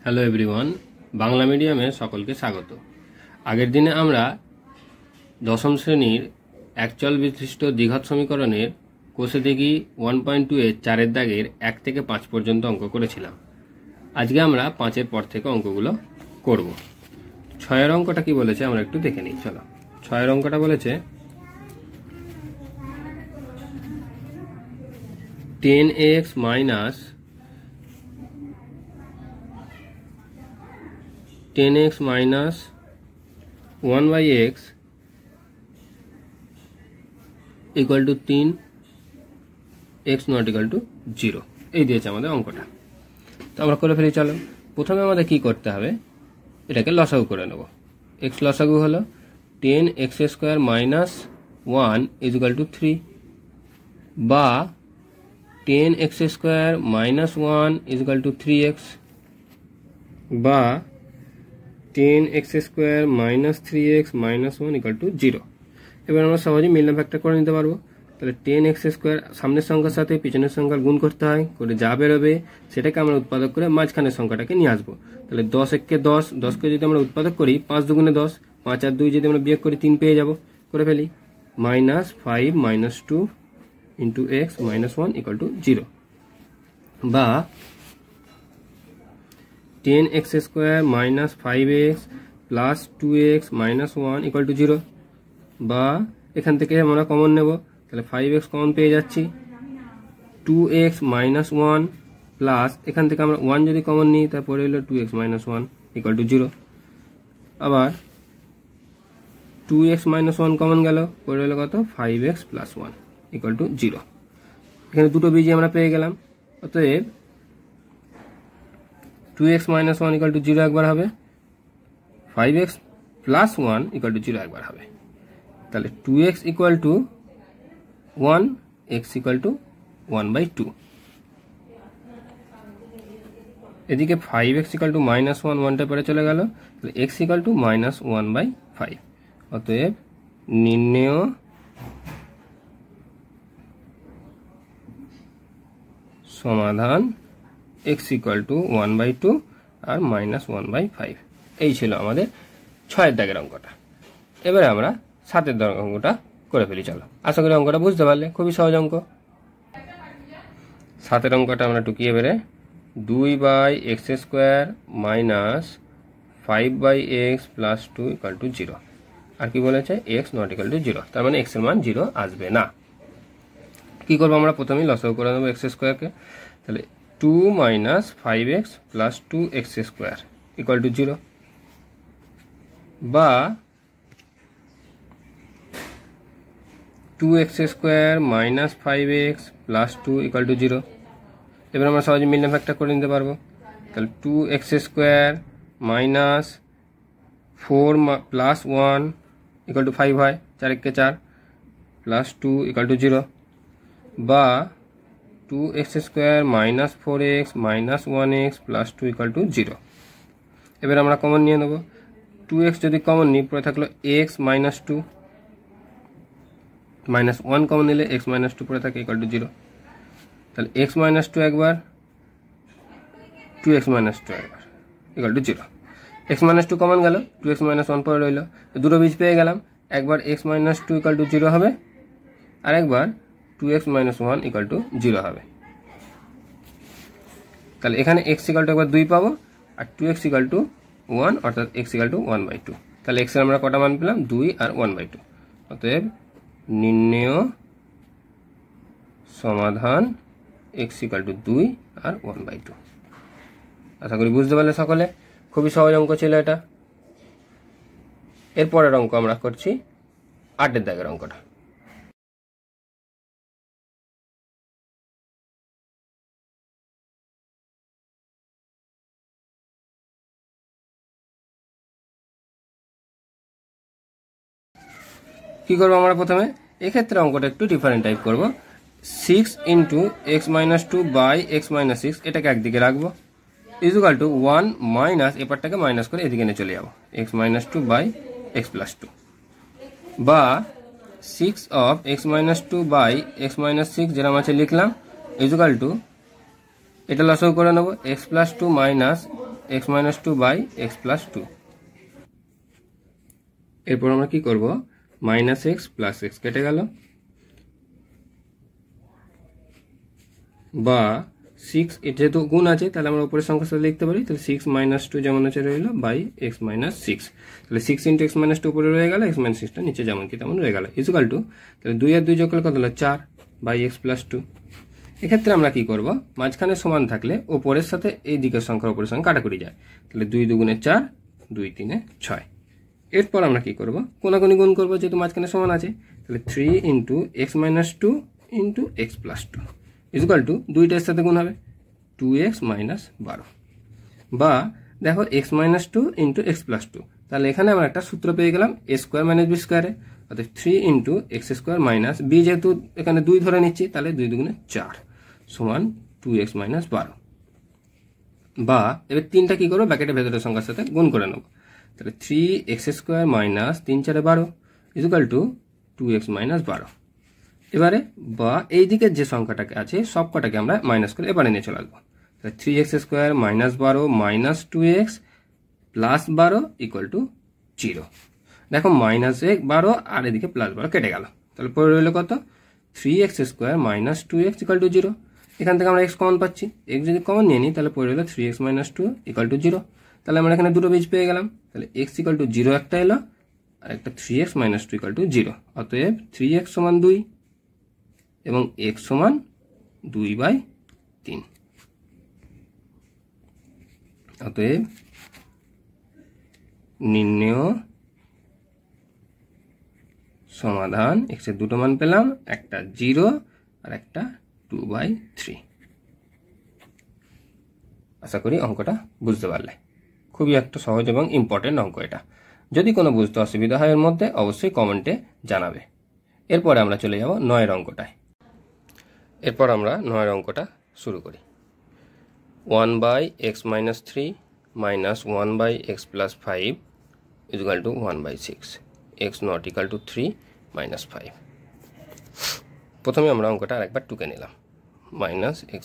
Hello everyone, Bangla মিডিয়ামে সকলকে স্বাগত। আগের দিনে আমরা দশম শ্রেণীর একচল বিশিষ্ট দ্বিঘাত সমীকরণের কোষে দেখি 1.2 এর 4 দাগের 1 থেকে 5 পর্যন্ত অঙ্ক করেছিলাম। আজকে আমরা 5 পর থেকে অঙ্কগুলো করব। 6 অঙ্কটা কি বলেছে আমরা একটু দেখে নিই। চলো, 6 অঙ্কটা বলেছে 10x minus 10x minus 1 by x equal to 3 x not equal to 0 এই দিয়েছে আমাদের অঙ্কটা। তো আমরা করে ফেলি। চলো, প্রথমে আমাদের কি করতে হবে, এটাকে লসাগু করে নেব। x লসাগু হলো 10x square minus 1 is equal to 3 বা 10x square minus 1 is equal to 3x বা 10x square minus 3x minus 1 equal two 0। এবার আমরা সহজেই মিলন ফ্যাক্টর করে নিতে পারবো। তাহলে 10x স্কয়ার সামনের সংখ্যার সাথে পিছনের সংখ্যার গুণ করতে হয়, করে যা বেরোবে সেটাকে আমরা উৎপাদক করে মাঝখানের সংখ্যাটাকে নিয়ে আসবো। তাহলে 10 1 কে 10, 10কে যদি আমরা উৎপাদক করি 5 দুগুণে 10, 5 আর 2 যদি আমরা বিয়োগ করি 3 পেয়ে যাব। করে ফেলি minus 5 minus 2 into x minus 1 equal two 0 বা 10x square minus 5x plus 2x minus 1 equal two 0 বা এখান থেকে আমরা কমন নেব। তাহলে 5x কমন পেয়ে যাচ্ছি, 2x মাইনাস 1 প্লাস এখান থেকে আমরা 1 যদি কমন নিই তারপরে হলো 2x মাইনাস 1 ইকুয়াল টু 0। আবার 2x মাইনাস 1 কমন গেল, পরে হলো কত 5x প্লাস 1 ইকুয়াল টু 0। এখানে দুটো বীজই আমরা পেয়ে গেলাম। অতএব 2x মাইনাস 1 ইকুয়াল টু 0 একবার হবে, 5x প্লাস 1 ইকুয়াল টু 0 একবার হবে। তাহলে 2x equal to 1, x equal to 1/2। এদিকে 5x ইকুয়াল টু মাইনাস 1, 1টা পরে চলে গেল, তাহলে x ইকুয়াল টু মাইনাস 1/5। অতএব নির্ণেয় সমাধান x ইকুয়াল টু 1/2 আর মাইনাস 1/5। এই ছিল আমাদের 6 দাগের অঙ্কটা। এবারে আমরা 7 দাগের অঙ্কটা করে ফেলি। চলো, আশা করি অঙ্কটা বুঝতে পারলে, খুবই সহজ অঙ্ক। 7 অঙ্কটা আমরা টুকিয়ে বেরে 2/x square minus 5/x plus 2 equal to 0। আর কি বলেছে, x নট ইকুয়াল টু 0, তার মানে x এর মান 0 আসবে না। কি করবো আমরা, প্রথমেই লসাগু করে নেবো x স্কয়ারকে। তাহলে 2 minus 5x plus 2x square equal to 0 বা 2x square minus 5x plus 2 equal to 0। এবার আমরা সহজে মিলন ফ্যাক্টর করে নিতে পারবো। তাহলে 2x square minus 4 plus 1 equal two 5 হয়, 4 1 কে 4 প্লাস 2 ইকুয়াল টু 0 বা 2x square minus 4x minus 1x plus 2 equal to 0। এবার আমরা কমন নিয়ে নেব। 2x যদি কমন নিই পরে থাকলো x মাইনাস 2, মাইনাস 1 কমন নিলে x মাইনাস 2 পরে থাকে ইকুয়াল টু 0। তাহলে x মাইনাস 2 একবার, 2x মাইনাস 2 একবার equal to 0। x minus 2 common গেল, 2x মাইনাস 1 পরে রইল, দুটো বীজ পেয়ে গেলাম। একবার x মাইনাস 2 ইকুয়াল টু 0 হবে, আর একবার 2x মাইনাস 1 ইকুয়াল টু 0 হবে। তাহলে এখানে x ইকুয়াল টু একবার 2 পাবো, আর 2x ইকুয়াল টু 1, অর্থাৎ x ইকুয়াল টু 1/2। তাহলে x এর আমরা কটা মান পেলাম, 2 আর 1/2। অতএব নির্ণেয় সমাধান x ইকুয়াল টু 2 আর 1/2। আশা করি বুঝতে পারলে সকলে, খুবই সহজ অঙ্ক ছিল এটা। এরপরের অঙ্ক আমরা করছি 8 দাগের অঙ্কটা। কি করবো আমরা, প্রথমে এক্ষেত্রে অঙ্কটা একটু ডিফারেন্ট টাইপ করব। 6 into x minus 2 by x minus 6, এটাকে একদিকে রাখবো, ইজ ইকুয়াল টু 1 মাইনাস এপারটাকে মাইনাস করে এদিকে নিয়ে চলে যাবো, x minus 2 by x plus 2 বা 6 of x minus 2 by x minus 6 যেরকম আছে লিখলাম, ইজ ইকুয়াল টু এটা লসাগু করে নেব, x plus 2 minus x minus two by x plus two. এরপর আমরা কি করব, মাইনাস এক্স প্লাস এক্স কেটে গেল, বা 6, যেহেতু গুণ আছে তাহলে আমরা উপরের সংখ্যার সাথে লিখতে পারি, তাহলে 6 মাইনাস 2 যেমন আছে রইল বাই এক্স মাইনাস 6, তাহলে 6 ইন্টু এক্স মাইনাস 2 উপরে রয়ে গেল, এক্স মাইনাস 6টা নিচে যেমন কি তেমন রয়ে গেল, ইকুয়াল টু, তাহলে 2 আর 2 যোগ করলে কত হলো 4 বাই এক্স প্লাস 2। এক্ষেত্রে আমরা কি করব, মাঝখানে সমান থাকলে ওপরের সাথে এই দিকের সংখ্যার উপরের সংখ্যা কাটাকুটি যায়, তাহলে 2 দুগুণে 4, 2 3 6। এরপর আমরা কি করব, কোনাকুনি গুণ করব, যেহেতু মাঝখানে সমান আছে, তাহলে 3 into x minus 2 into x plus 2 equal to, দুইটার সাথে গুণ হবে 2x মাইনাস 12, বা দেখো x minus 2 into x plus 2, তাহলে এখানে আমরা একটা সূত্র পেয়ে গেলাম এ স্কোয়ার মাইনাস বি স্কোয়ারে, অর্থাৎ 3 into x square minus b, যেহেতু এখানে 2 ধরে নিচ্ছি তাহলে 2 দুগুণে 4 সমান 2x মাইনাস 12, বা এবার 3টা কি করবো, ব্র্যাকেটের ভেতরের সংখ্যার সাথে গুণ করে নেব, তাহলে 3x square minus 3 4 12 equal to 2x minus 12। এবারে বা এই দিকের যে সংখ্যাটাকে আছে সব কটাকে আমরা মাইনাস করে এবারে নিয়ে চলে আসবো, তাহলে 3x square minus 12 minus 2x plus 12 equal to 0। দেখো মাইনাস 12 আর এদিকে প্লাস 12 কেটে গেল, তাহলে পরে রইল কত, 3x square minus 2x equal to 0। এখান থেকে আমরা x কমন পাচ্ছি, x যদি কমন নিয়ে নিই তাহলে পরে রইল 3x মাইনাস 2 ইকুয়াল টু 0। তাহলে আমরা এখানে দুটো বীজ পেয়ে গেলাম, তাহলে x ইকুয়াল টু 0 একটা এলো, আর একটা 3x মাইনাস 2 ইকুয়াল টু 0। অতএব 3x সমান 2 এবং x সমান 2/3। অতএব নির্ণেয় সমাধান, x এর দুটো মান পেলাম, একটা 0 আর একটা 2/3। আশা করি অঙ্কটা বুঝতে পারলে, খুবই একটা সহজ এবং ইম্পর্টেন্ট অঙ্ক এটা। যদি কোনো বুঝতে অসুবিধা হয় এর মধ্যে অবশ্যই কমেন্টে জানাবে। এরপরে আমরা চলে যাব 9 অঙ্কটায়। এরপর আমরা 9 অঙ্কটা শুরু করি। 1/x minus 3 minus 1/x plus 5 is equal to 1/6, x not equal to 3 minus 5। প্রথমে আমরা অঙ্কটা আরেকবার টুকে নিলাম, minus x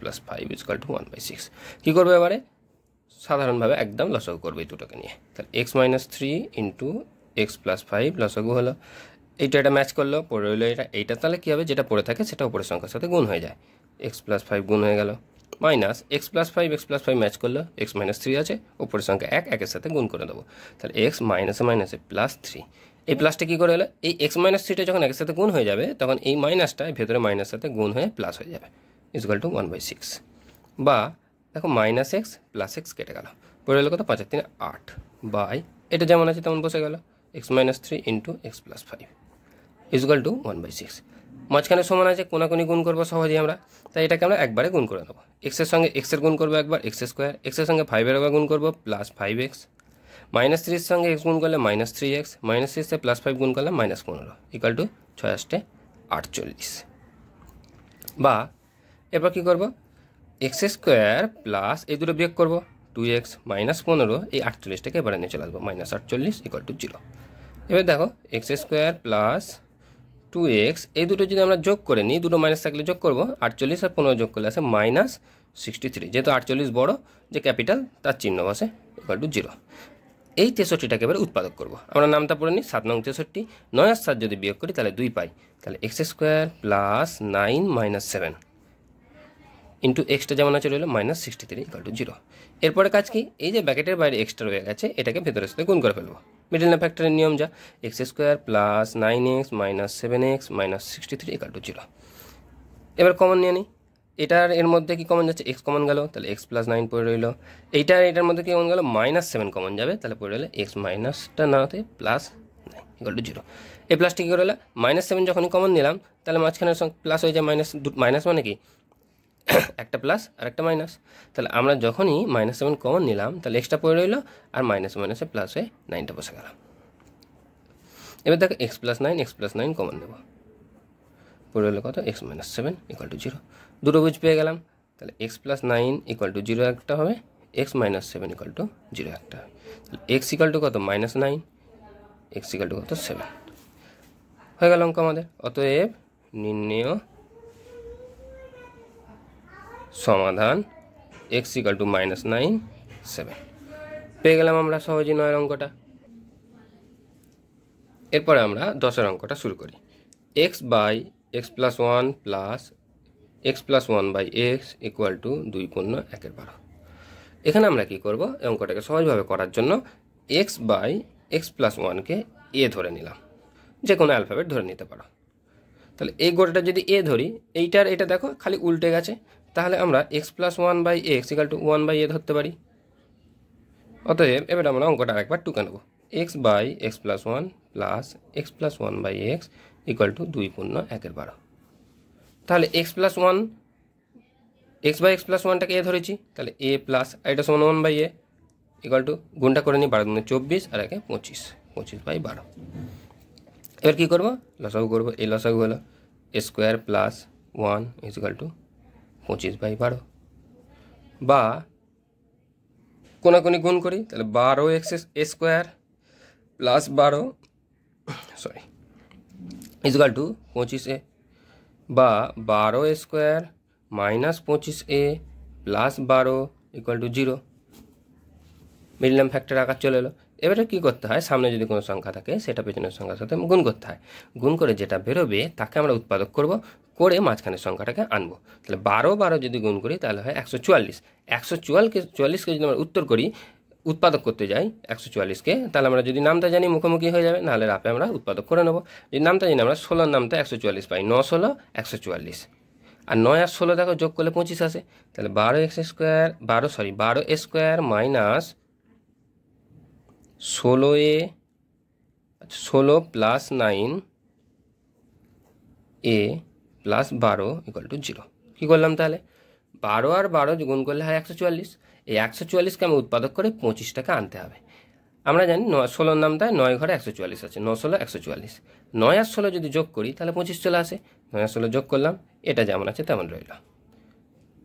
plus 5 is equal to 1/6। কী করবে এবারে, সাধারণভাবে একদম লসাগু করবে এই দুটোকে নিয়ে, তাহলে x minus 3 into x plus 5 লসাগু হলো, এটা ম্যাচ করলো, পড়ে রইলো এইটা, তাহলে কী হবে, যেটা পড়ে থাকে সেটা উপরের সংখ্যার সাথে গুণ হয়ে যায়, এক্স প্লাস 5 গুণ হয়ে গেল, মাইনাস এক্স প্লাস 5 ম্যাচ করলো, এক্স মাইনাস 3 আছে, উপরের সংখ্যা 1 একের সাথে গুণ করে দেবো, তাহলে এক্স মাইনাসে প্লাস 3। এই প্লাসটা কী করে হলো, এই এক্স মাইনাস 3টা যখন একের সাথে গুণ হয়ে যাবে তখন এই মাইনাসটা ভেতরে মাইনাস সাথে গুণ হয়ে প্লাস হয়ে যাবে, ইকুয়াল টু 1/6। বা দেখো মাইনাস এক্স প্লাস এক্স কেটে গেল, পড়ে গেলো কত, 5 আর 3 8, বাই এটা যেমন আছে তেমন বসে গেল, x minus 3 into x plus 5 equal to 1/6। মাঝখানে সমান আছে, কোনাকুনি গুণ করবো সহজেই আমরা, তাই এটাকে আমরা একবারে গুণ করে নেবো, এক্সের সঙ্গে এক্সের গুণ করবো একবার, এক্স স্কোয়ার, এক্সের সঙ্গে 5-এর একবার গুণ করবো, প্লাস 5x, মাইনাস 3-এর সঙ্গে এক্স গুণ করলে মাইনাস 3x, মাইনাস 3 প্লাস 5 গুণ করলে মাইনাস 15 ইকুয়াল টু 6 48। বা এরপর কী করবো, এক্স স্কোয়ার প্লাস এই দুটো বিয়োগ করবো, 2x মাইনাস 15, এই 48টাকে এবারে নিয়ে চলে আসবো, মাইনাস 48 ইকুয়াল টু 0। এবার দেখো এক্স স্কোয়ার প্লাস 2x, এই দুটো যদি আমরা যোগ করে নিই, দুটো মাইনাস থাকলে যোগ করবো, 48 আর 15 যোগ করলে আসে মাইনাস 63, যেহেতু 48 বড়, যে ক্যাপিটাল তার চিহ্ন বসে, ইকুয়াল টু 0। এই 63টাকে এবার উৎপাদক করবো, আমরা নামটা পড়ে নিই, 7 নং 63, 9 আর 7 যদি বিয়োগ করি তাহলে 2 পাই, তাহলে x square plus 9 minus 7 into extra যেমন আছে রইল মাইনাস 63 ইকুয়াল টু 0। এরপরে কাজ কি, এই যে ব্র্যাকেটের বাইরে এক্সট্রা রয়ে গেছে এটাকে ভেতরের সাথে গুণ করে ফেলবো, মিডল না ফ্যাক্টরের নিয়ম যা, x square plus 9x minus 7x minus 63 equal to 0। এবার কমন নিয়ে নিই, এটার এর মধ্যে কি কমন যাচ্ছে, এক্স কমন গেল, তাহলে এক্স প্লাস 9 পড়ে রইল, এটার মধ্যে কি কমন গেল, মাইনাস 7 কমন যাবে, তাহলে পড়ে রইল এক্স মাইনাসটা না হতে প্লাস 9 ইকুয়াল টু 0। এই প্লাসটি কী করে রইল, মাইনাস 7 যখনই কমন নিলাম তাহলে মাঝখানের প্লাস হয়ে যায় মাইনাস মানে কি একটা প্লাস আর একটা মাইনাস, তাহলে আমরা যখনই -7 কমন নিলাম তাহলে এক্সট্রা পড়ে রইল, আর মাইনাসে প্লাস হয়ে 9টা বসে গেল। এবার দেখো x প্লাস 9 কমন নেব, পড়ে রইল কত, x মাইনাস 7 ইকুয়াল টু 0। দুটো বুঝ পেয়ে গেলাম, তাহলে x প্লাস 9 ইকুয়াল টু 0 একটা হবে, x মাইনাস 7 ইকুয়াল টু 0 একটা হবে, তাহলে x ইকুয়াল টু কত, -9, x ইকুয়াল টু কত, 7 হয়ে গেল অঙ্ক আমাদের। অতএব নির্ণেয় সমাধান x ইকাল টু -9 7 পেয়ে গেলাম আমরা সহজেই 9 অঙ্কটা। এরপরে আমরা 10 অঙ্কটা শুরু করি। x by x plus 1 plus x plus 1 by x equal to 2 পূর্ণ 1/12। এখানে আমরা কি করব, এই অঙ্কটাকে সহজভাবে করার জন্য x বাই x প্লাস 1কে a ধরে নিলাম, যে কোনো অ্যালফাবেট ধরে নিতে পারো। তাহলে এই গোটাটা যদি a ধরি, এইটার এটা দেখো খালি উল্টে গেছে, তাহলে আমরা x plus 1 by x equal to 1 by a ধরতে পারি। অতএব এবার আমরা অঙ্কটা আরেকবার টুকে নেব। x by x plus 1 plus x plus 1 by x equal to 2 পূর্ণ 1/12। তাহলে x plus 1 x by x plus 1টাকে a ধরেছি, তাহলে a প্লাস এটা সমান 1 বাই a ইকুয়াল টু গুণটা করে নিই, 12 × 24 আর একে 25, 25/12। এবার কী করবো, লসাগু করবো। এই লসাগু হলো a square plus 1 equal two 25/12, বা কোনাকুনি গুণ করি, তাহলে 12x square plus 12 equal to 25a, বা 12 square minus 25a plus 12 equal to 0। Medium factor আকার চলে এলো। এবারে কী করতে হয়, সামনে যদি কোনো সংখ্যা থাকে সেটা পেছনের সংখ্যার সাথে গুণ করতে হয়। গুণ করে যেটা বেরোবে তাকে আমরা উৎপাদক করব, করে মাঝখানের সংখ্যাটাকে আনবো। তাহলে 12 যদি গুণ করি তাহলে হয় 144। 144কে যদি আমরা উত্তর করি, উৎপাদক করতে যাই 144কে, তাহলে আমরা যদি নামটা জানি মুখোমুখি হয়ে যাবে, নাহলে রাপে আমরা উৎপাদক করে নেবো। যদি নামটা জানি, আমরা 16 নামটা 144 পাই, 9 16 144, আর 9 আর 16 দেখো যোগ করলে 25 আসে। তাহলে 12 square minus 16a 16 plus 9a plus 12 equal to 0। কী করলাম তাহলে, 12 আর 12 গুণ করলে হয় 144। এই 144কে আমি উৎপাদক করে 25টাকে আনতে হবে। আমরা জানি 16 নামটায় 9 ঘরে 144 আছে, 9 16 144। 9 আর 16 যদি যোগ করি তাহলে 25 চলে আসে। 9 আর 16 যোগ করলাম, এটা যেমন আছে তেমন রইল।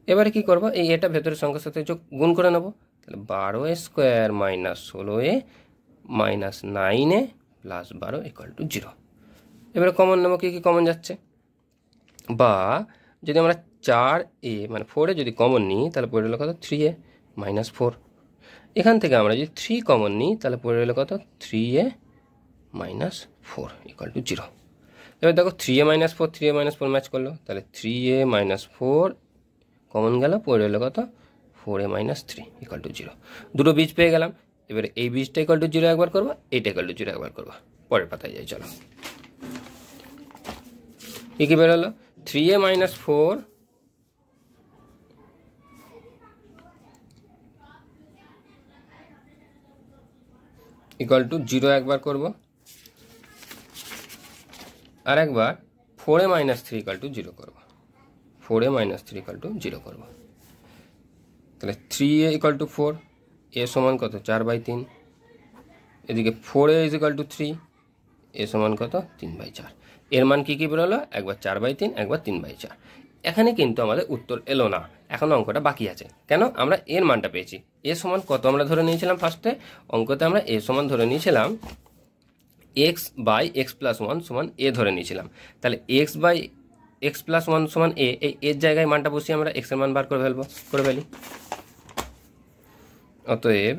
এবারে কি করব, এই এটা ভেতরের সংখ্যার সাথে গুণ করে নেব। তাহলে 12 square minus 16a minus 9a plus 12 equal to 0। এবারে কমন নেব, কী কী কমন যাচ্ছে, বা যদি আমরা 4a মানে 4a যদি কমন নিই তাহলে পড়ে রইল কত, 3a মাইনাস 4। এখান থেকে আমরা যদি 3 কমন নিই তাহলে পড়ে রইল কত, 3a মাইনাস 4 ইকুয়াল টু 0। এবার দেখো 3a মাইনাস 4 ম্যাচ করলো, তাহলে 3a মাইনাস 4 কমন গেল, পড়ে রইল কত, 4a মাইনাস 3 ইকুয়াল টু 0। দুটো বীজ পেয়ে গেলাম। এবারে এই বীজটা ইকুয়াল টু 0 একবার করবো, এইটা ইকুয়াল টু 0 একবার করবো। পরের পাতায় যাই, চলো। কী বেরোলো, 3a মাইনাস 4 ইকুয়াল টু 0 একবার করব, আর একবার 4a মাইনাস 3 ইকুয়াল টু 0 করব। 4a মাইনাস 3 ইকুয়াল টু 0 করব। তাহলে 3a ইকুয়াল টু 4, a সমান কত, 4/3। এদিকে 4a is equal two 3, a সমান কত, 3/4। এর মান কী বেরোলো, একবার 4/3 একবার 3/4। এখানে কিন্তু আমাদের উত্তর এলো না, এখন অঙ্কটা বাকি আছে। কেন, আমরা এর মানটা পেয়েছি। a সমান কত আমরা ধরে নিয়েছিলাম, ফার্স্টে অঙ্কতে আমরা a সমান ধরে নিয়েছিলাম x বাই x প্লাস 1 সমান a ধরে নিয়েছিলাম। তাহলে x বাই x প্লাস 1 সমান a, এই এর জায়গায় মানটা বসিয়ে আমরা x এর মান বার করে ফেলি। অতএব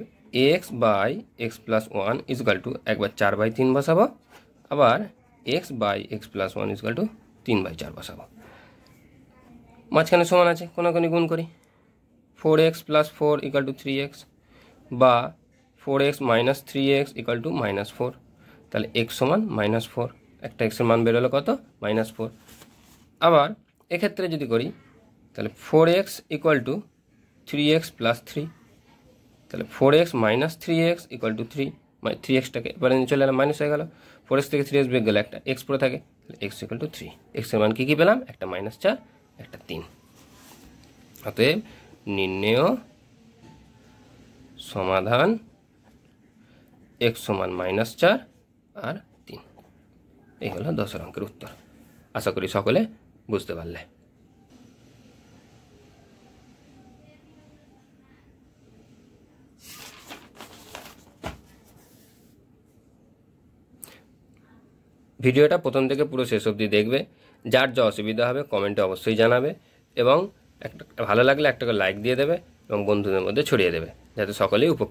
x by x plus 1 equal to একবার 4/3 বসাবো, আবার x by x plus 1 equal to 3/4 বসাবো। মাঝখানে সমান আছে, কোনাকুনি গুণ করি। 4x plus 4 equal to 3x, বা 4x minus 3x equal to -4। তাহলে x সমান -4, একটা x এর মান বেরোলো কত, -4। আবার এক্ষেত্রে যদি করি তাহলে 4x equal to 3x plus 3, তাহলে 4x minus 3x equal to 3, 3xটাকে এবারে চলে এলাম, মাইনাস হয়ে গেল। 4x থেকে 3x বের গেলে একটা x পড়ে থাকে, তাহলে x ইকুয়াল টু 3। x এর মান কী পেলাম, একটা -4 একটা 3। অতএব নির্ণেয় সমাধান x সমান -4 আর 3। এই হলো 10 অঙ্কের উত্তর। আশা করি সকলে বুঝতে পারলে। ভিডিওটা প্রথম থেকে পুরো শেষ অবধি দেখবে। যার যা অসুবিধা হবে কমেন্টে অবশ্যই জানাবে, এবং একটা ভালো লাগলে একটা লাইক দিয়ে দেবে, এবং বন্ধুদের মধ্যে ছড়িয়ে দেবে যাতে সকলেই উপকৃত